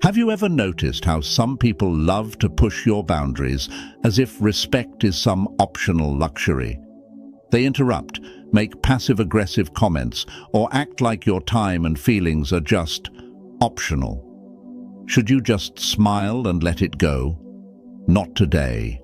Have you ever noticed how some people love to push your boundaries as if respect is some optional luxury? They interrupt, make passive-aggressive comments, or act like your time and feelings are just optional. Should you just smile and let it go? Not today.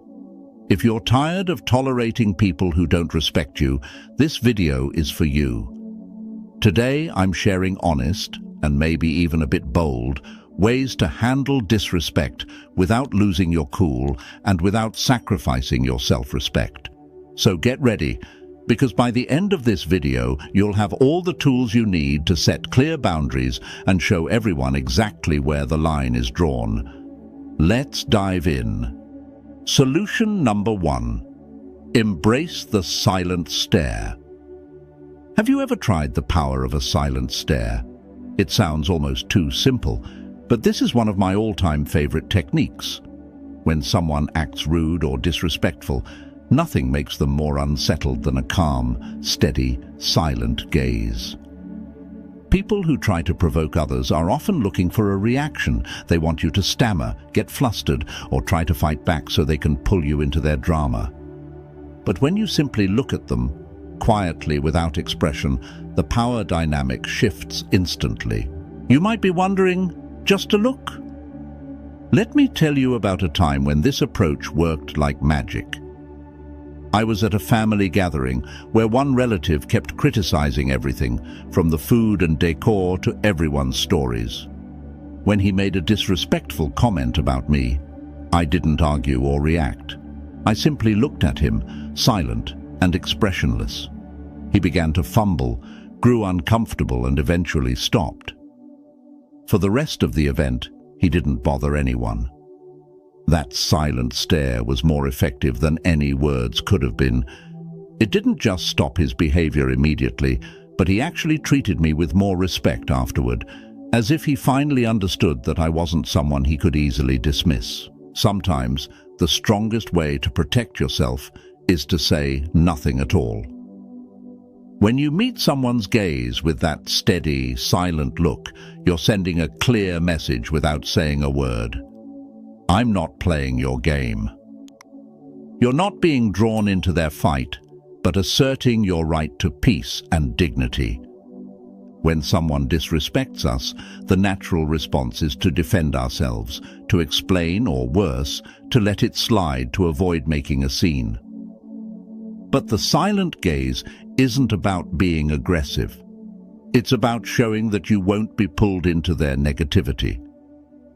If you're tired of tolerating people who don't respect you, this video is for you. Today I'm sharing honest, and maybe even a bit bold, ways to handle disrespect without losing your cool and without sacrificing your self-respect. So get ready, because by the end of this video, you'll have all the tools you need to set clear boundaries and show everyone exactly where the line is drawn. Let's dive in. Solution number 1. Embrace the silent stare. Have you ever tried the power of a silent stare? It sounds almost too simple, but this is one of my all-time favorite techniques. When someone acts rude or disrespectful, nothing makes them more unsettled than a calm, steady, silent gaze. People who try to provoke others are often looking for a reaction. They want you to stammer, get flustered, or try to fight back so they can pull you into their drama. But when you simply look at them, quietly without expression, the power dynamic shifts instantly. You might be wondering, just a look? Let me tell you about a time when this approach worked like magic. I was at a family gathering where one relative kept criticizing everything, from the food and decor to everyone's stories. When he made a disrespectful comment about me, I didn't argue or react. I simply looked at him, silent and expressionless. He began to fumble, grew uncomfortable, and eventually stopped. For the rest of the event, he didn't bother anyone. That silent stare was more effective than any words could have been. It didn't just stop his behavior immediately, but he actually treated me with more respect afterward, as if he finally understood that I wasn't someone he could easily dismiss. Sometimes, the strongest way to protect yourself is to say nothing at all. When you meet someone's gaze with that steady, silent look, you're sending a clear message without saying a word. I'm not playing your game. You're not being drawn into their fight, but asserting your right to peace and dignity. When someone disrespects us, the natural response is to defend ourselves, to explain, or worse, to let it slide to avoid making a scene. But the silent gaze isn't about being aggressive. It's about showing that you won't be pulled into their negativity.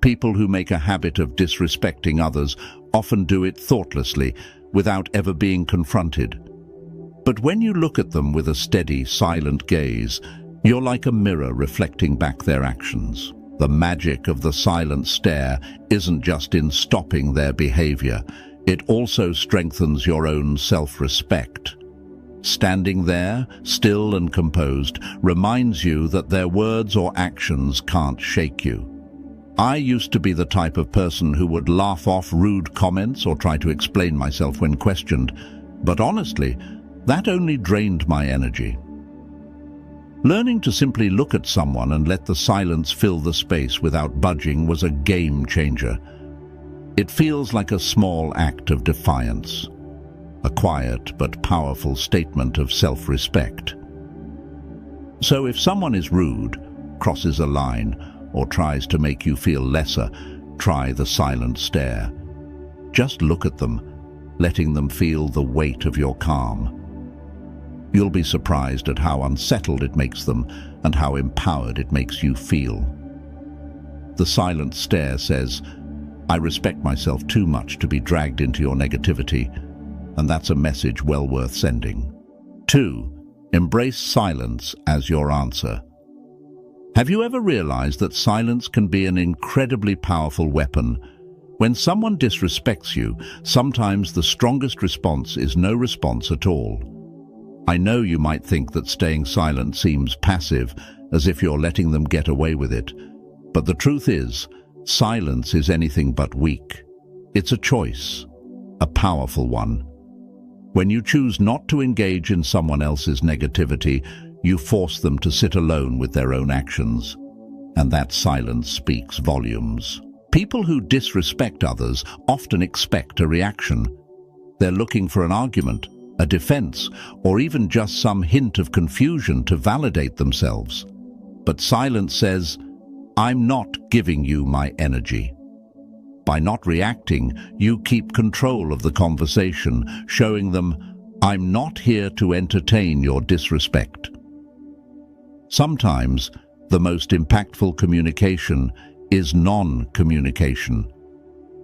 People who make a habit of disrespecting others often do it thoughtlessly, without ever being confronted. But when you look at them with a steady, silent gaze, you're like a mirror reflecting back their actions. The magic of the silent stare isn't just in stopping their behavior, it also strengthens your own self-respect. Standing there, still and composed, reminds you that their words or actions can't shake you. I used to be the type of person who would laugh off rude comments or try to explain myself when questioned, but honestly, that only drained my energy. Learning to simply look at someone and let the silence fill the space without budging was a game changer. It feels like a small act of defiance, a quiet but powerful statement of self-respect. So if someone is rude, crosses a line, or tries to make you feel lesser, try the silent stare. Just look at them, letting them feel the weight of your calm. You'll be surprised at how unsettled it makes them and how empowered it makes you feel. The silent stare says, I respect myself too much to be dragged into your negativity, and that's a message well worth sending. 2. Embrace silence as your answer. Have you ever realized that silence can be an incredibly powerful weapon? When someone disrespects you, sometimes the strongest response is no response at all. I know you might think that staying silent seems passive, as if you're letting them get away with it. But the truth is, silence is anything but weak. It's a choice, a powerful one. When you choose not to engage in someone else's negativity, you force them to sit alone with their own actions. and that silence speaks volumes. People who disrespect others often expect a reaction. They're looking for an argument, a defense, or even just some hint of confusion to validate themselves. But silence says, "I'm not giving you my energy." By not reacting, you keep control of the conversation, showing them, "I'm not here to entertain your disrespect." Sometimes, the most impactful communication is non-communication.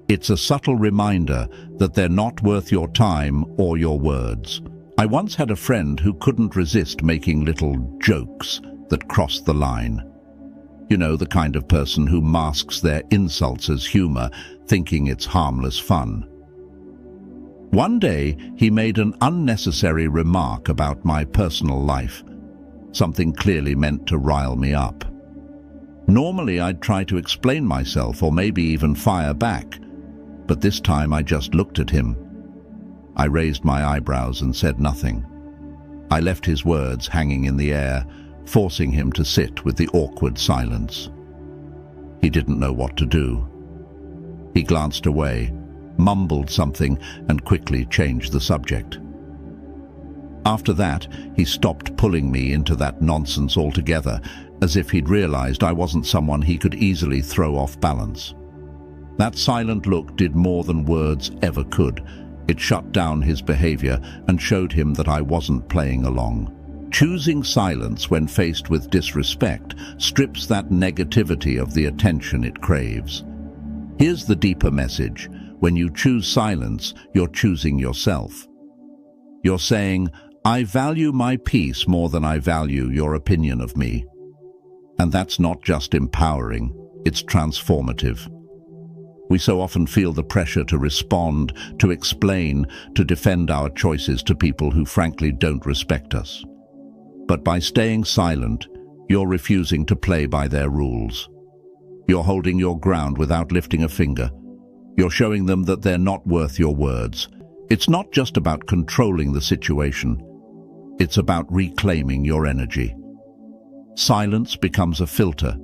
It's a subtle reminder that they're not worth your time or your words. I once had a friend who couldn't resist making little jokes that crossed the line. You know, the kind of person who masks their insults as humor, thinking it's harmless fun. One day, he made an unnecessary remark about my personal life, something clearly meant to rile me up. Normally, I'd try to explain myself or maybe even fire back, but this time I just looked at him. I raised my eyebrows and said nothing. I left his words hanging in the air, forcing him to sit with the awkward silence. He didn't know what to do. He glanced away, mumbled something, and quickly changed the subject. After that, he stopped pulling me into that nonsense altogether, as if he'd realized I wasn't someone he could easily throw off balance. That silent look did more than words ever could. It shut down his behavior and showed him that I wasn't playing along. Choosing silence when faced with disrespect strips that negativity of the attention it craves. Here's the deeper message. When you choose silence, you're choosing yourself. You're saying, "I value my peace more than I value your opinion of me." And that's not just empowering, it's transformative. We so often feel the pressure to respond, to explain, to defend our choices to people who frankly don't respect us. But by staying silent, you're refusing to play by their rules. You're holding your ground without lifting a finger. You're showing them that they're not worth your words. It's not just about controlling the situation. It's about reclaiming your energy. Silence becomes a filter,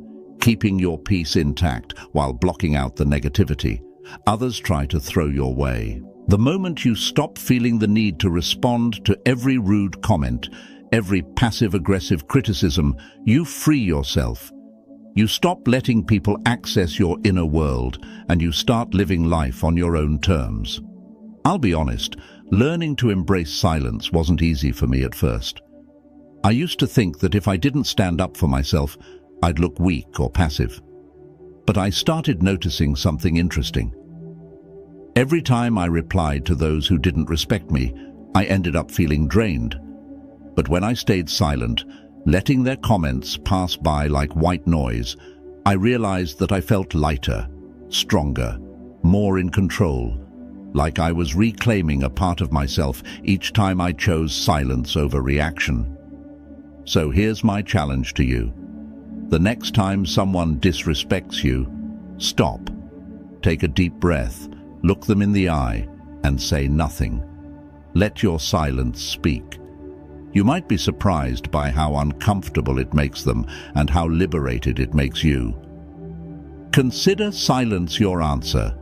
keeping your peace intact while blocking out the negativity others try to throw your way. The moment you stop feeling the need to respond to every rude comment, every passive-aggressive criticism, you free yourself. You stop letting people access your inner world, and you start living life on your own terms. I'll be honest, learning to embrace silence wasn't easy for me at first. I used to think that if I didn't stand up for myself, I'd look weak or passive. But I started noticing something interesting. Every time I replied to those who didn't respect me, I ended up feeling drained. But when I stayed silent, letting their comments pass by like white noise, I realized that I felt lighter, stronger, more in control, like I was reclaiming a part of myself each time I chose silence over reaction. So here's my challenge to you. The next time someone disrespects you, stop. Take a deep breath, look them in the eye, and say nothing. Let your silence speak. You might be surprised by how uncomfortable it makes them and how liberated it makes you. Consider silence your answer,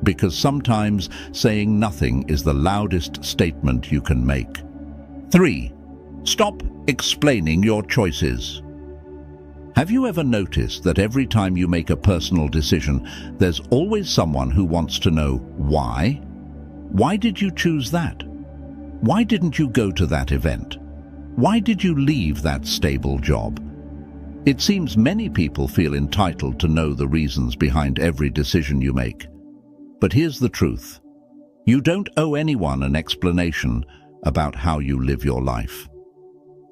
because sometimes saying nothing is the loudest statement you can make. 3. Stop explaining your choices. Have you ever noticed that every time you make a personal decision, there's always someone who wants to know why? Why did you choose that? Why didn't you go to that event? Why did you leave that stable job? It seems many people feel entitled to know the reasons behind every decision you make. But here's the truth. You don't owe anyone an explanation about how you live your life.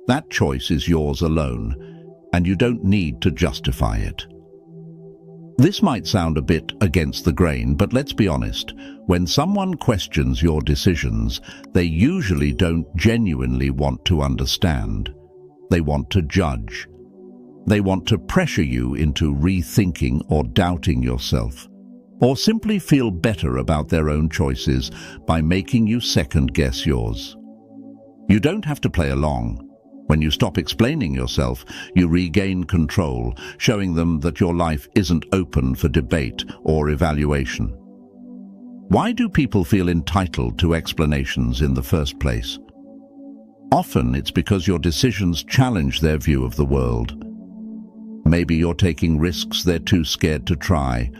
That choice is yours alone, and you don't need to justify it. This might sound a bit against the grain, but let's be honest. When someone questions your decisions, they usually don't genuinely want to understand. They want to judge. They want to pressure you into rethinking or doubting yourself, or simply feel better about their own choices by making you second-guess yours. You don't have to play along. When you stop explaining yourself, you regain control, showing them that your life isn't open for debate or evaluation. Why do people feel entitled to explanations in the first place? Often it's because your decisions challenge their view of the world. Maybe you're taking risks they're too scared to try,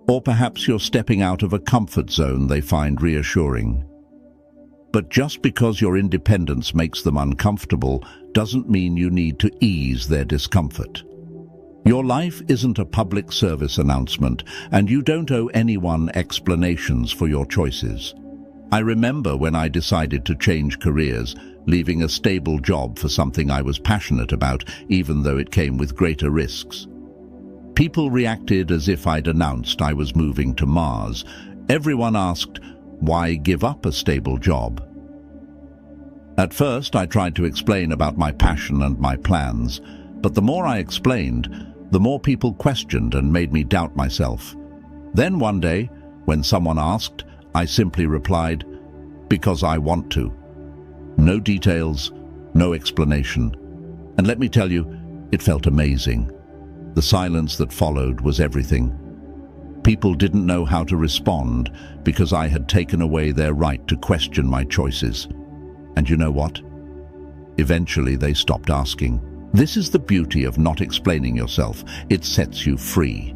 or perhaps you're stepping out of a comfort zone they find reassuring. But just because your independence makes them uncomfortable doesn't mean you need to ease their discomfort. Your life isn't a public service announcement, and you don't owe anyone explanations for your choices. I remember when I decided to change careers, leaving a stable job for something I was passionate about, even though it came with greater risks. People reacted as if I'd announced I was moving to Mars. Everyone asked, why give up a stable job? At first, I tried to explain about my passion and my plans, but the more I explained, the more people questioned and made me doubt myself. Then one day, when someone asked, I simply replied, because I want to. No details, no explanation. And let me tell you, it felt amazing. The silence that followed was everything. People didn't know how to respond because I had taken away their right to question my choices. And you know what? Eventually they stopped asking. This is the beauty of not explaining yourself. It sets you free.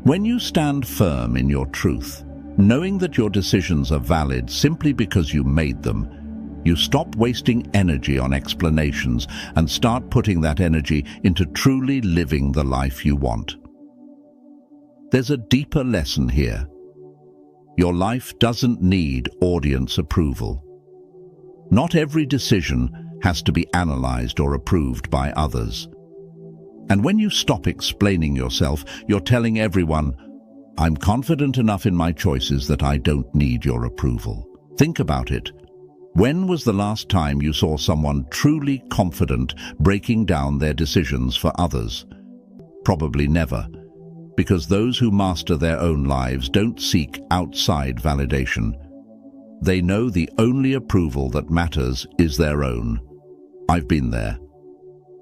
When you stand firm in your truth, knowing that your decisions are valid simply because you made them, you stop wasting energy on explanations and start putting that energy into truly living the life you want. There's a deeper lesson here. Your life doesn't need audience approval. Not every decision has to be analyzed or approved by others. And when you stop explaining yourself, you're telling everyone, I'm confident enough in my choices that I don't need your approval. Think about it. When was the last time you saw someone truly confident breaking down their decisions for others? Probably never, because those who master their own lives don't seek outside validation. They know the only approval that matters is their own. I've been there.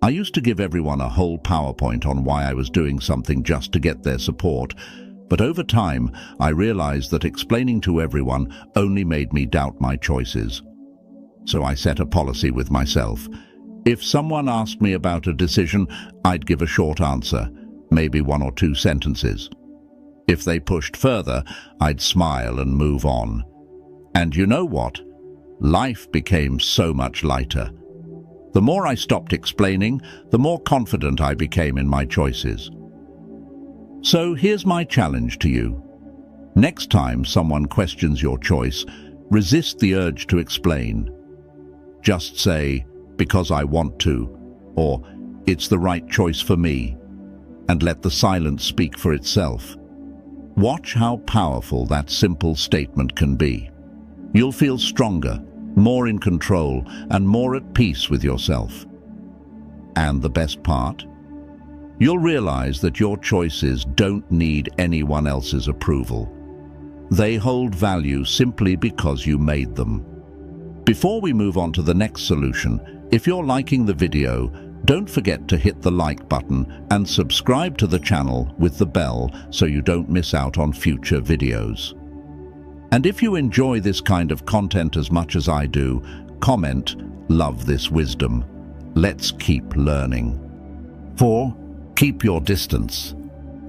I used to give everyone a whole PowerPoint on why I was doing something just to get their support, but over time I realized that explaining to everyone only made me doubt my choices. So I set a policy with myself. If someone asked me about a decision, I'd give a short answer, maybe 1 or 2 sentences. If they pushed further, I'd smile and move on. And you know what? Life became so much lighter. The more I stopped explaining, the more confident I became in my choices. So here's my challenge to you. Next time someone questions your choice, resist the urge to explain. Just say, because I want to, or it's the right choice for me, and let the silence speak for itself. Watch how powerful that simple statement can be. You'll feel stronger, more in control, and more at peace with yourself. And the best part? You'll realize that your choices don't need anyone else's approval. They hold value simply because you made them. Before we move on to the next solution, if you're liking the video, don't forget to hit the like button and subscribe to the channel with the bell so you don't miss out on future videos. And if you enjoy this kind of content as much as I do, comment, "Love this wisdom." Let's keep learning. 4. Keep your distance.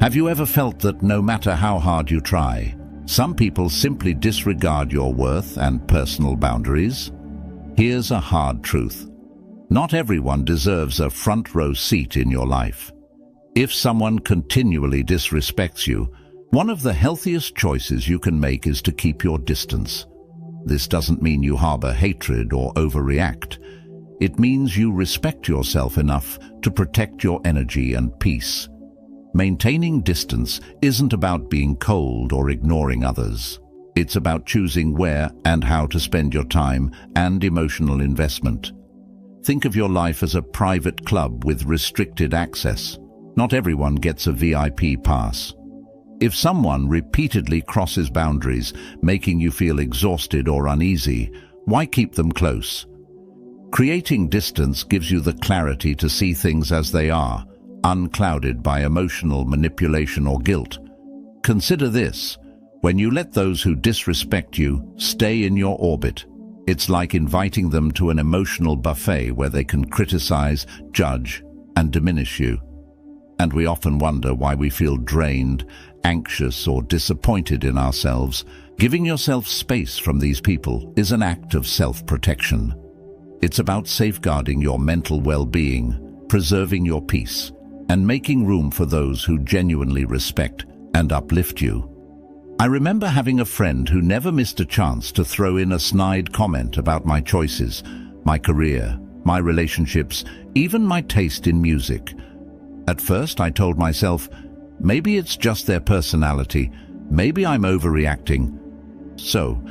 Have you ever felt that no matter how hard you try, some people simply disregard your worth and personal boundaries? Here's a hard truth. Not everyone deserves a front row seat in your life. If someone continually disrespects you, one of the healthiest choices you can make is to keep your distance. This doesn't mean you harbor hatred or overreact. It means you respect yourself enough to protect your energy and peace. Maintaining distance isn't about being cold or ignoring others. It's about choosing where and how to spend your time and emotional investment. Think of your life as a private club with restricted access. Not everyone gets a VIP pass. If someone repeatedly crosses boundaries, making you feel exhausted or uneasy, why keep them close? Creating distance gives you the clarity to see things as they are, unclouded by emotional manipulation or guilt. Consider this: when you let those who disrespect you stay in your orbit, it's like inviting them to an emotional buffet where they can criticize, judge, and diminish you. And we often wonder why we feel drained, anxious, or disappointed in ourselves. Giving yourself space from these people is an act of self-protection. It's about safeguarding your mental well-being, preserving your peace, and making room for those who genuinely respect and uplift you. I remember having a friend who never missed a chance to throw in a snide comment about my choices, my career, my relationships, even my taste in music. At first, I told myself, maybe it's just their personality, maybe I'm overreacting. So,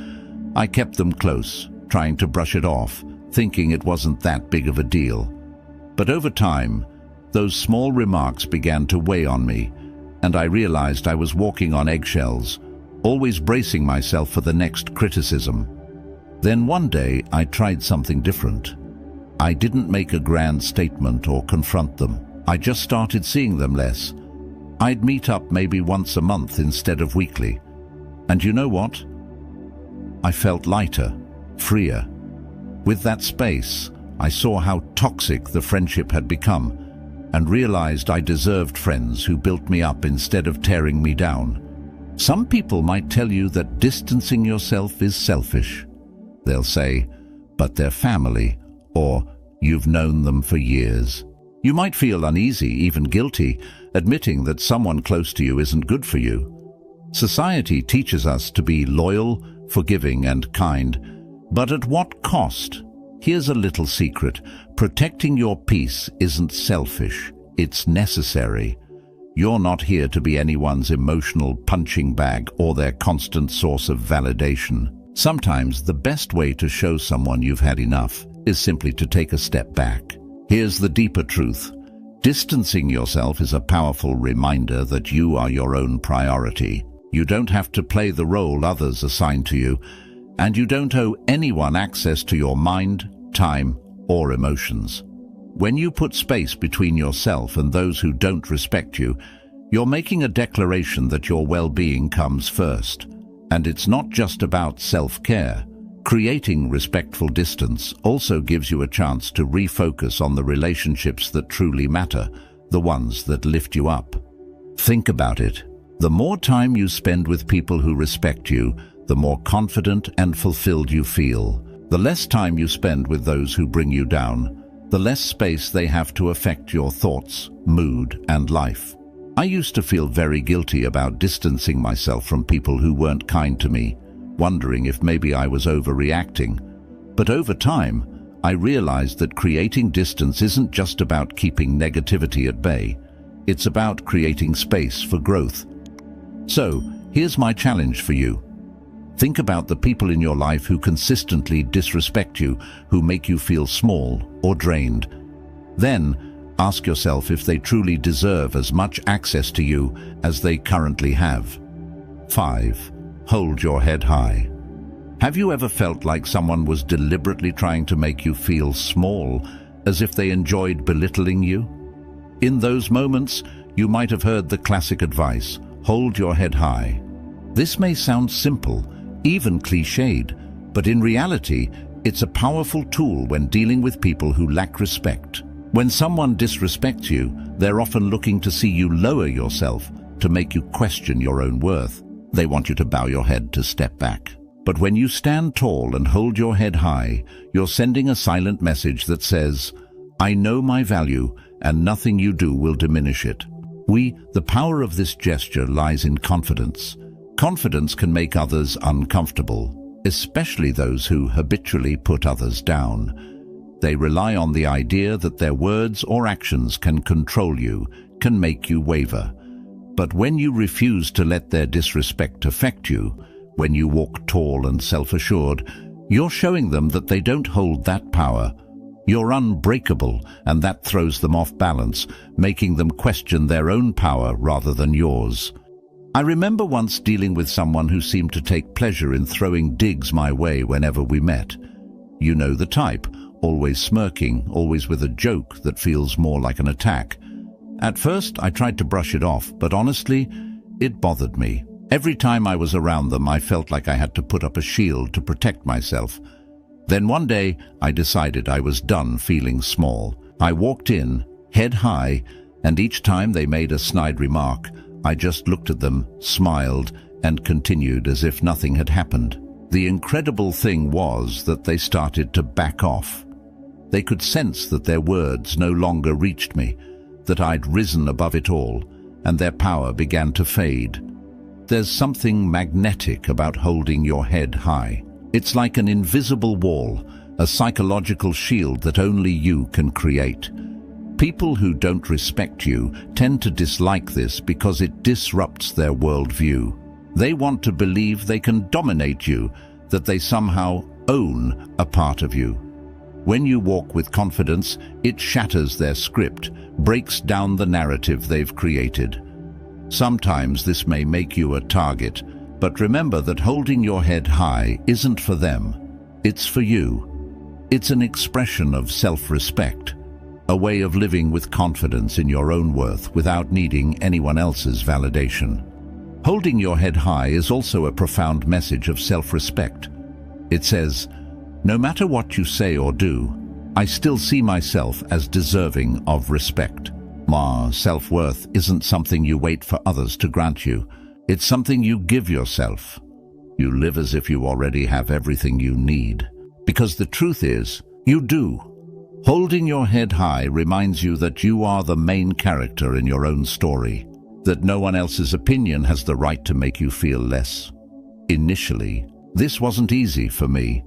I kept them close, trying to brush it off, thinking it wasn't that big of a deal. But over time, those small remarks began to weigh on me, and I realized I was walking on eggshells, always bracing myself for the next criticism. Then one day, I tried something different. I didn't make a grand statement or confront them. I just started seeing them less. I'd meet up maybe once a month instead of weekly. And you know what? I felt lighter, freer. With that space, I saw how toxic the friendship had become and realized I deserved friends who built me up instead of tearing me down. Some people might tell you that distancing yourself is selfish. They'll say, but they're family, or you've known them for years. You might feel uneasy, even guilty, admitting that someone close to you isn't good for you. Society teaches us to be loyal, forgiving, and kind, but at what cost? Here's a little secret. Protecting your peace isn't selfish, it's necessary. You're not here to be anyone's emotional punching bag or their constant source of validation. Sometimes the best way to show someone you've had enough is simply to take a step back. Here's the deeper truth. Distancing yourself is a powerful reminder that you are your own priority. You don't have to play the role others assign to you, and you don't owe anyone access to your mind, time, or emotions. When you put space between yourself and those who don't respect you, you're making a declaration that your well-being comes first. And it's not just about self-care. Creating respectful distance also gives you a chance to refocus on the relationships that truly matter, the ones that lift you up. Think about it. The more time you spend with people who respect you, the more confident and fulfilled you feel. The less time you spend with those who bring you down, the less space they have to affect your thoughts, mood, and life. I used to feel very guilty about distancing myself from people who weren't kind to me, wondering if maybe I was overreacting. But over time, I realized that creating distance isn't just about keeping negativity at bay. It's about creating space for growth. So, here's my challenge for you. Think about the people in your life who consistently disrespect you, who make you feel small or drained. Then, ask yourself if they truly deserve as much access to you as they currently have. 5. Hold your head high. Have you ever felt like someone was deliberately trying to make you feel small, as if they enjoyed belittling you? In those moments, you might have heard the classic advice, hold your head high. This may sound simple, even cliched, but in reality, it's a powerful tool when dealing with people who lack respect. When someone disrespects you, they're often looking to see you lower yourself, to make you question your own worth. They want you to bow your head, to step back. But when you stand tall and hold your head high, you're sending a silent message that says, I know my value, and nothing you do will diminish it. The power of this gesture lies in confidence. Confidence can make others uncomfortable, especially those who habitually put others down. They rely on the idea that their words or actions can control you, can make you waver. But when you refuse to let their disrespect affect you, when you walk tall and self-assured, you're showing them that they don't hold that power. You're unbreakable, and that throws them off balance, making them question their own power rather than yours. I remember once dealing with someone who seemed to take pleasure in throwing digs my way whenever we met. You know the type, always smirking, always with a joke that feels more like an attack. At first, I tried to brush it off, but honestly, it bothered me. Every time I was around them, I felt like I had to put up a shield to protect myself. Then one day, I decided I was done feeling small. I walked in, head high, and each time they made a snide remark, I just looked at them, smiled, and continued as if nothing had happened. The incredible thing was that they started to back off. They could sense that their words no longer reached me, that I'd risen above it all, and their power began to fade. There's something magnetic about holding your head high. It's like an invisible wall, a psychological shield that only you can create. People who don't respect you tend to dislike this because it disrupts their worldview. They want to believe they can dominate you, that they somehow own a part of you. When you walk with confidence, it shatters their script, breaks down the narrative they've created. Sometimes this may make you a target, but remember that holding your head high isn't for them, it's for you. It's an expression of self-respect, a way of living with confidence in your own worth without needing anyone else's validation. Holding your head high is also a profound message of self-respect. It says, no matter what you say or do, I still see myself as deserving of respect. Self-worth isn't something you wait for others to grant you. It's something you give yourself. You live as if you already have everything you need. Because the truth is, you do. Holding your head high reminds you that you are the main character in your own story, that no one else's opinion has the right to make you feel less. Initially, this wasn't easy for me.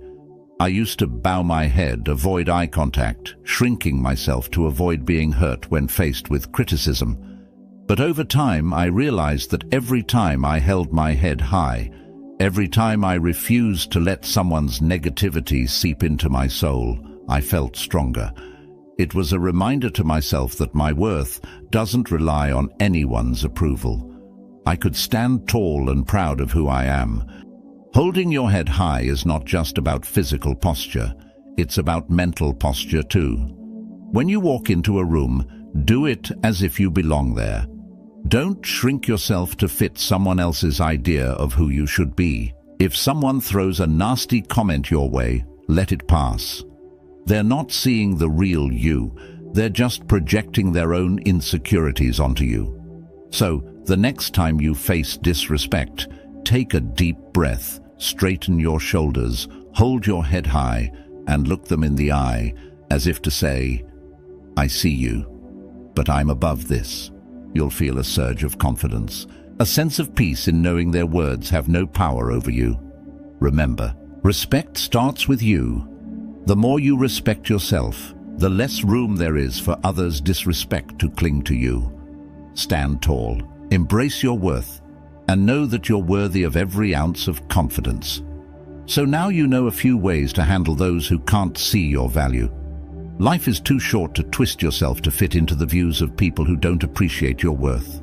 I used to bow my head, avoid eye contact, shrinking myself to avoid being hurt when faced with criticism. But over time, I realized that every time I held my head high, every time I refused to let someone's negativity seep into my soul, I felt stronger. It was a reminder to myself that my worth doesn't rely on anyone's approval. I could stand tall and proud of who I am. Holding your head high is not just about physical posture, it's about mental posture too. When you walk into a room, do it as if you belong there. Don't shrink yourself to fit someone else's idea of who you should be. If someone throws a nasty comment your way, let it pass. They're not seeing the real you, they're just projecting their own insecurities onto you. So, the next time you face disrespect, take a deep breath, straighten your shoulders, hold your head high, and look them in the eye, as if to say, I see you, but I'm above this. You'll feel a surge of confidence, a sense of peace in knowing their words have no power over you. Remember, respect starts with you. The more you respect yourself, the less room there is for others' disrespect to cling to you. Stand tall, embrace your worth, and know that you're worthy of every ounce of confidence. So now you know a few ways to handle those who can't see your value. Life is too short to twist yourself to fit into the views of people who don't appreciate your worth.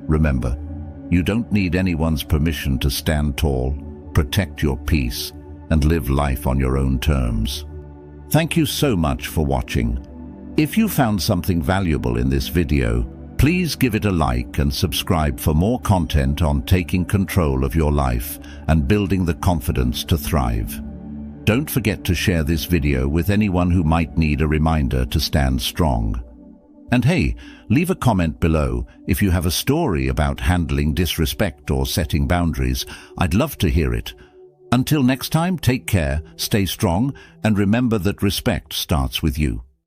Remember, you don't need anyone's permission to stand tall, protect your peace, and live life on your own terms. Thank you so much for watching. If you found something valuable in this video, please give it a like and subscribe for more content on taking control of your life and building the confidence to thrive. Don't forget to share this video with anyone who might need a reminder to stand strong. And hey, leave a comment below if you have a story about handling disrespect or setting boundaries. I'd love to hear it. Until next time, take care, stay strong, and remember that respect starts with you.